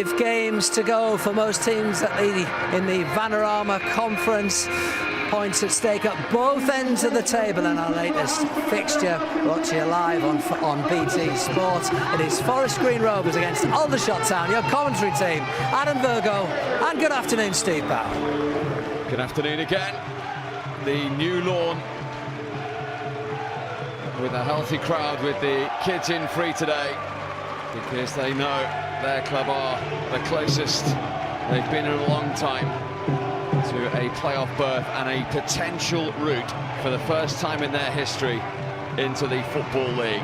5 games to go for most teams in the Vanarama Conference. Points at stake at both ends of the table, and our latest fixture brought to you live on BT Sport. It is Forest Green Rovers against Aldershot Town. Your commentary team, Adam Virgo, and good afternoon, Steve Powell. Good afternoon again. The new lawn with a healthy crowd, with the kids in free today, because they know their club are the closest they've been in a long time to a playoff berth and a potential route for the first time in their history into the Football League.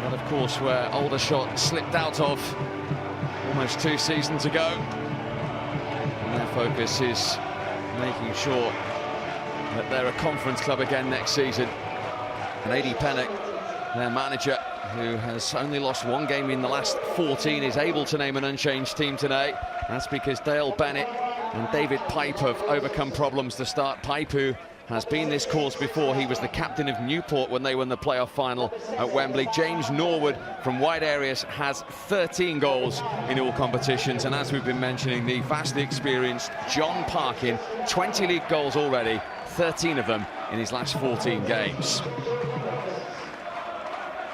That, of course, where Aldershot slipped out of almost 2 seasons ago. And their focus is making sure that they're a conference club again next season. And Adi Pennock, their manager, who has only lost 1 game in the last 14, is able to name an unchanged team today. That's because Dale Bennett and David Pipe have overcome problems to start. Pipe, who has been this course before, he was the captain of Newport when they won the playoff final at Wembley. James Norwood from wide areas has 13 goals in all competitions, and as we've been mentioning, the vastly experienced John Parkin, 20 league goals already, 13 of them in his last 14 games.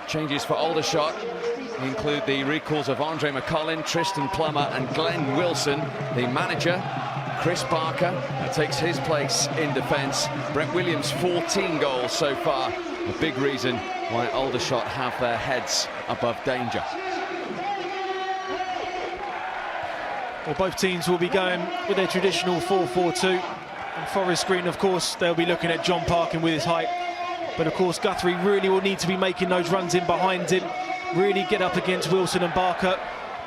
Changes for Aldershot include the recalls of Andre McCollin, Tristan Plummer and Glenn Wilson. The manager, Chris Barker, takes his place in defence. Brett Williams, 14 goals so far. A big reason why Aldershot have their heads above danger. Well, both teams will be going with their traditional 4-4-2. And Forest Green, of course, they'll be looking at John Parkin with his height. But of course, Guthrie really will need to be making those runs in behind him, really get up against Wilson and Barker.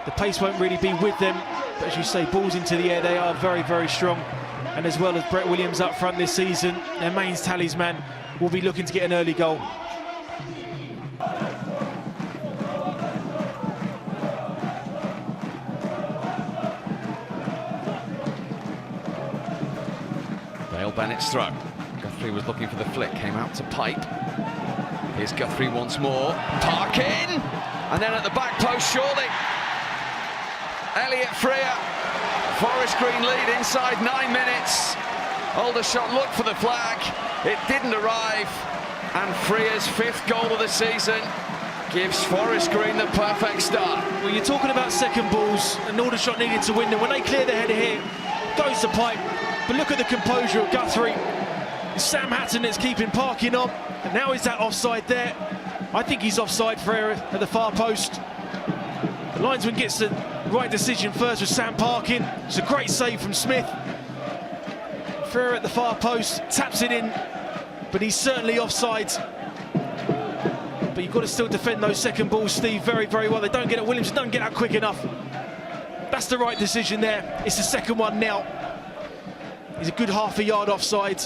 The pace won't really be with them, but as you say, balls into the air, they are very, very strong. And as well as Brett Williams up front this season, their main talisman will be looking to get an early goal. Dale Bennett's throw. Guthrie was looking for the flick, came out to Pipe. Here's Guthrie once more. Parkin! And then at the back post, surely. Elliott Frear. Forest Green lead inside 9 minutes. Aldershot looked for the flag. It didn't arrive. And Frear's 5th goal of the season gives Forest Green the perfect start. Well, you're talking about second balls, and Aldershot needed to win them. When they clear their header here, goes to Pipe. But look at the composure of Guthrie. It's Sam Hatton that's keeping Parkin on. And now is that offside there? I think he's offside for error at the far post. The linesman gets the right decision first with Sam Parkin. It's a great save from Smith. Frear at the far post, taps it in, but he's certainly offside. But you've got to still defend those second balls, Steve, very, very well. They don't get it. Williams don't get out quick enough. That's the right decision there. It's the second one now. He's a good half a yard offside.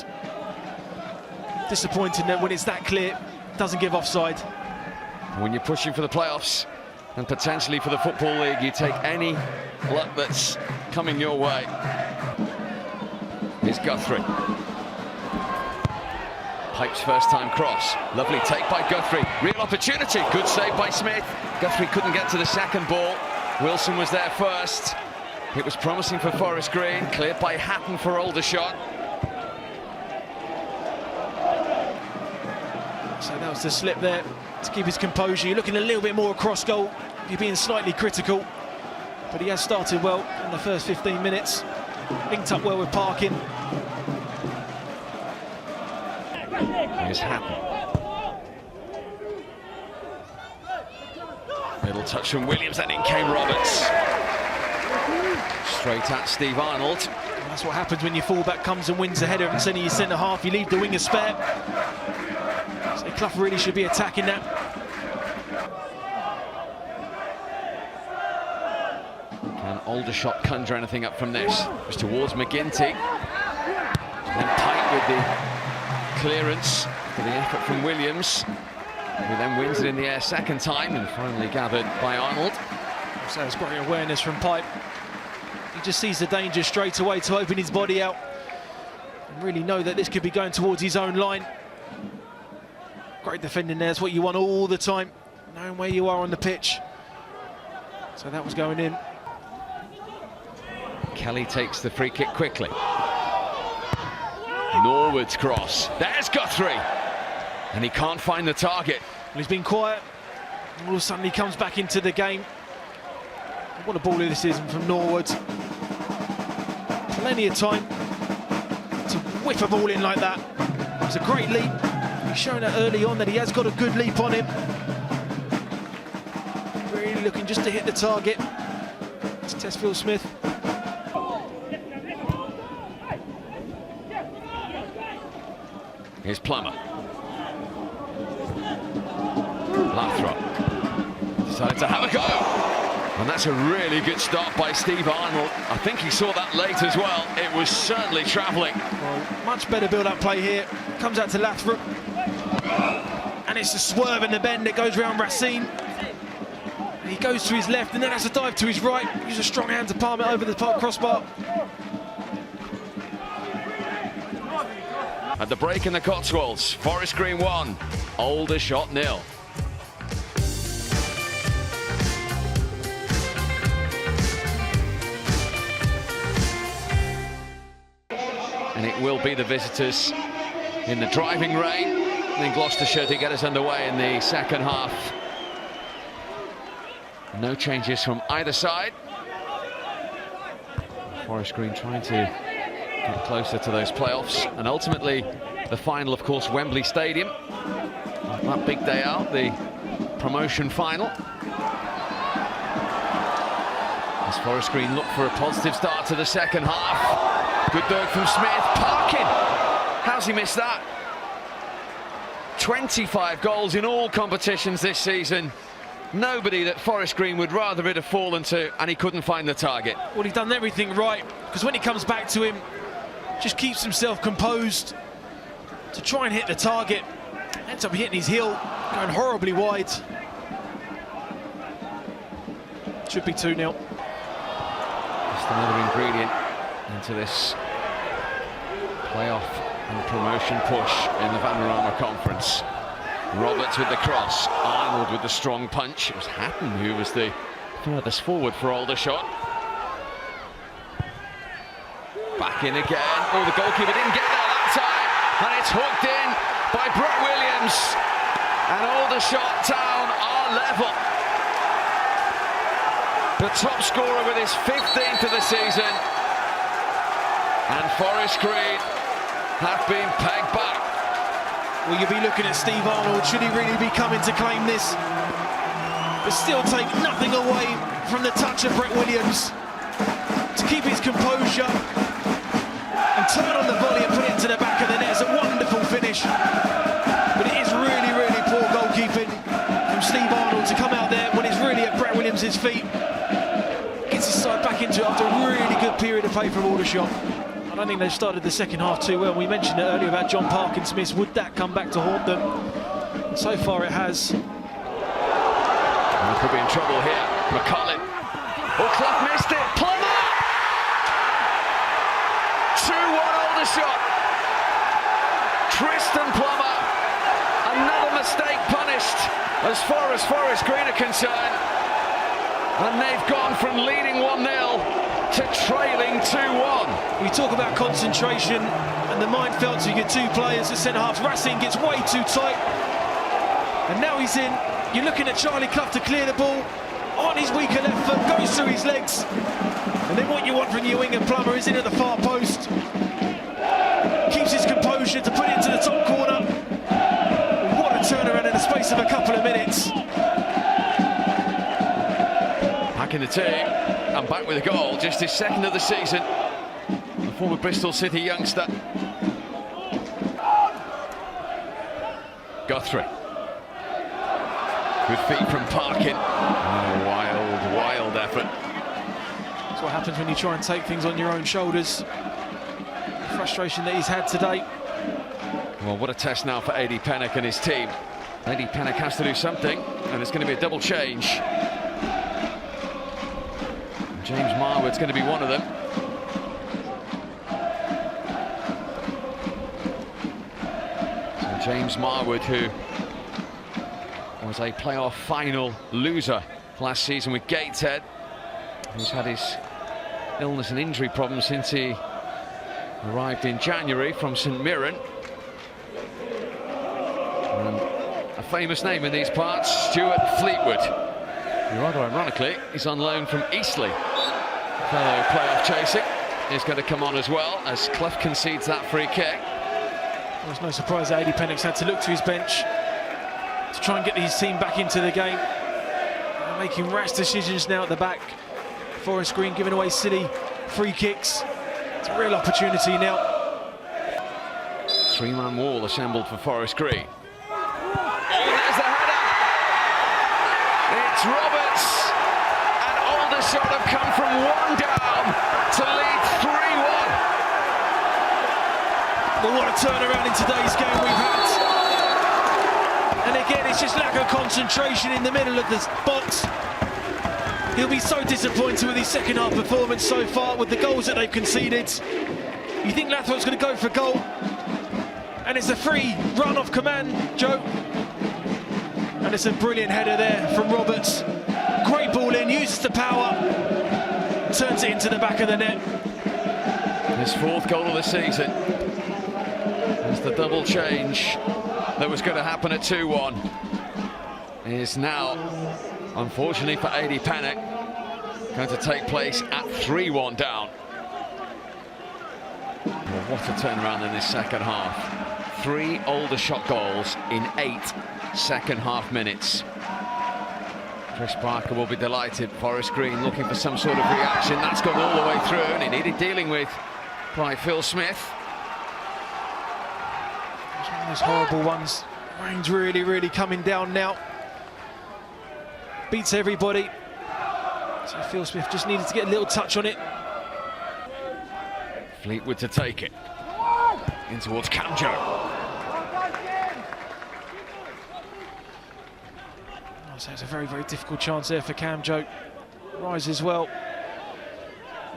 Disappointing that when it's that clear, doesn't give offside. When you're pushing for the playoffs and potentially for the Football League, you take any luck that's coming your way. Here's Guthrie. Pipe's first time cross. Lovely take by Guthrie. Real opportunity. Good save by Smith. Guthrie couldn't get to the second ball. Wilson was there first. It was promising for Forest Green. Cleared by Hatton for Aldershot. So that was the slip there to keep his composure. You're looking a little bit more across goal. You're being slightly critical. But he has started well in the first 15 minutes. Linked up well with Parkin. Here's Hatton. Little touch from Williams, and in came Roberts. Straight at Steve Arnold. And that's what happens when your fullback comes and wins the header and sending your centre half. You leave the winger spare. So Clough really should be attacking that. Can Aldershot conjure anything up from this? It's towards McGinty. And then Pike with the clearance for the effort from Williams, who then wins it in the air second time and finally gathered by Arnold. So it's great awareness from Pipe. He just sees the danger straight away to open his body out and really know that this could be going towards his own line. Great defending there. That's what you want all the time, knowing where you are on the pitch. So that was going in. Kelly takes the free kick quickly. Norwood's cross. There's Guthrie. And he can't find the target. Well, he's been quiet. All of a sudden he comes back into the game. What a baller this is from Norwood. Plenty of time to whip a ball in like that. It's a great leap. He's shown that early on that he has got a good leap on him. Really looking just to hit the target. It's Tesfield Smith. Here's Plummer. Lathrop decided to have a go. And that's a really good start by Steve Arnold. I think he saw that late as well. It was certainly travelling. Well, much better build-up play here. Comes out to Lathrop. And it's a swerve in the bend that goes round Racine. He goes to his left and then has a dive to his right. Use a strong hand to palm it over the crossbar. At the break in the Cotswolds, Forest Green 1, Aldershot 0. And it will be the visitors in the driving rain in Gloucestershire to get us underway in the second half. No changes from either side. Forest Green trying to get closer to those playoffs, and ultimately the final, of course, Wembley Stadium. That big day out, the promotion final. As Forest Green look for a positive start to the second half. Good work from Smith. Parkin! How's he missed that? 25 goals in all competitions this season. Nobody that Forest Green would rather it have fallen to, and he couldn't find the target. Well, he's done everything right, because when he comes back to him, just keeps himself composed to try and hit the target. Ends up hitting his heel, going horribly wide. Should be 2-0. Just another ingredient into this playoff and promotion push in the Vanarama Conference. Roberts with the cross, Arnold with the strong punch. It was Hatton who was the furthest forward for Aldershot. Back in again. Oh, the goalkeeper didn't get there that time. And it's hooked in by Brett Williams. And Aldershot Town are level. The top scorer with his 15th of the season. And Forest Green have been pegged back. Well, you'll be looking at Steve Arnold. Should he really be coming to claim this? But still take nothing away from the touch of Brett Williams to keep his composure and turn on the volley and put it into the back of the net. It's a wonderful finish. But it is really, really poor goalkeeping from Steve Arnold to come out there when it's really at Brett Williams' feet. Gets his side back into it after a really good period of play from Aldershot. I don't think they've started the second half too well. We mentioned it earlier about John Parkin-Smith. Would that come back to haunt them? And so far it has. They could be in trouble here. McCullin. Oh, Clough missed it. Plummer! 2-1 Aldershot. Tristan Plummer. Another mistake punished as far as Forest Green are concerned. And they've gone from leading 1-0 to trailing 2-1. We talk about concentration and the minefield, so you get two players at centre-half. Racing gets way too tight. And now he's in. You're looking at Charlie Clough to clear the ball on his weaker left foot, goes through his legs. And then what you want from your winger, Plummer, is in at the far post. Keeps his composure to put it into the top corner. What a turnaround in the space of a couple of minutes. Back in the team and back with a goal, just his second of the season. The former Bristol City youngster. Guthrie. Good feet from Parkin. Oh, wild, wild effort. That's what happens when you try and take things on your own shoulders. The frustration that he's had today. Well, what a test now for Adi Pennock and his team. Adi Pennock has to do something, and it's going to be a double change. James Marwood's going to be one of them. So James Marwood, who was a playoff final loser last season with Gateshead, who's had his illness and injury problems since he arrived in January from St Mirren. And a famous name in these parts, Stuart Fleetwood, who rather ironically is on loan from Eastleigh. Fellow playoff chasing is going to come on as well as Clough concedes that free kick. There's no surprise that Eddie Pennock's had to look to his bench to try and get his team back into the game. They're making rash decisions now at the back. Forest Green giving away silly free kicks. It's a real opportunity now. Three-man wall assembled for Forest Green. Oh, there's the header! It's Roberts, and Aldershot have come from one down to lead 3-1. But what a turnaround in today's game we've had. And again, it's just lack of concentration in the middle of the box. He'll be so disappointed with his second half performance so far with the goals that they've conceded. You think Lathrop's going to go for goal? And it's a free run off command, Joe. And it's a brilliant header there from Roberts. Great ball in, uses the power, turns it into the back of the net. His fourth goal of the season. As the double change that was going to happen at 2-1 is now, unfortunately for Eddie Pennock, going to take place at 3-1 down. Well, what a turnaround in this second half. 3 Aldershot goals in 8 second half minutes. Chris Parker will be delighted. Forest Green looking for some sort of reaction. That's gone all the way through, and he needed dealing with by Phil Smith. It's one of those horrible ones. Rain's really coming down now. Beats everybody. So Phil Smith just needed to get a little touch on it. Fleetwood to take it. In towards Camjo. Oh, so it's a very difficult chance there for Camjo. Rise as well.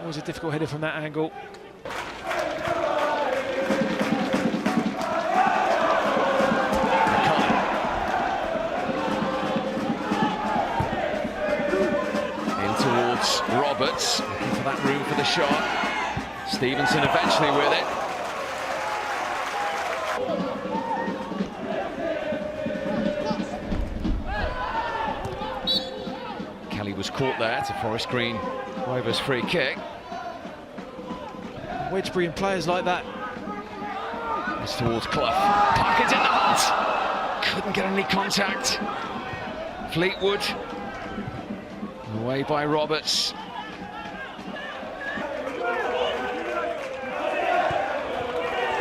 Always a difficult header from that angle. Roberts looking for that room for the shot. Stevenson eventually with it. Kelly was caught there to Forest Green. Rovers free kick. Wedgbury and players like that. It's towards Clough. Parker's in the hunt. Couldn't get any contact. Fleetwood. Away by Roberts.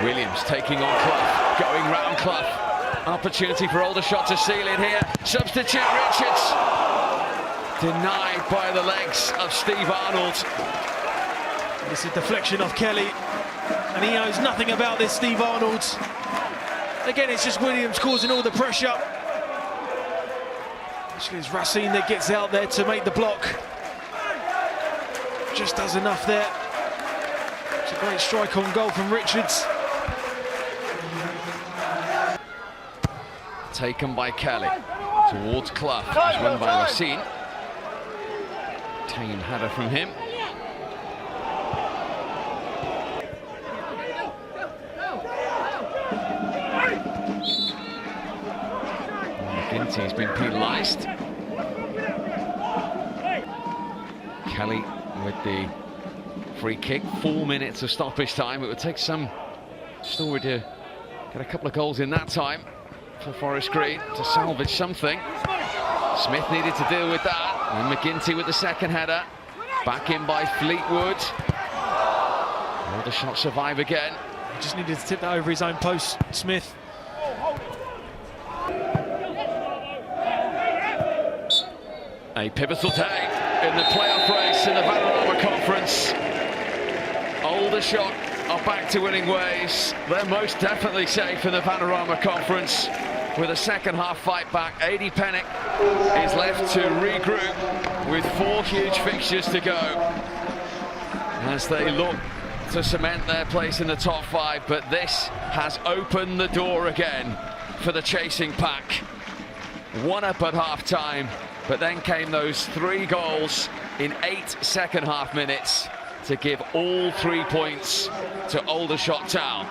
Williams taking on Clough, going round Clough. Opportunity for Aldershot to seal it here. Substitute Richards. Denied by the legs of Steve Arnold. It's a deflection off Kelly, and he knows nothing about this, Steve Arnold. Again, it's just Williams causing all the pressure. Actually, it's Racine that gets out there to make the block. Just does enough there. It's a great strike on goal from Richards. Taken by Kelly towards Clough. It's run by Racine. Tame header from him. McGinty's been penalised. Kelly with the free kick. 4 minutes of stoppage time. It would take some story to get a couple of goals in that time for Forest Green to salvage something. Smith needed to deal with that. And McGinty with the second header. Back in by Fleetwood. Aldershot survive again. He just needed to tip that over his own post, Smith. A pivotal day in the playoff race in the Vanarama Conference. Aldershot are back to winning ways. They're most definitely safe in the Vanarama Conference. With a second half fight back, Eddie Pennock is left to regroup with 4 huge fixtures to go as they look to cement their place in the top 5. But this has opened the door again for the chasing pack. 1 up at half time, but then came those 3 goals in 8 second half minutes to give all 3 points to Aldershot Town.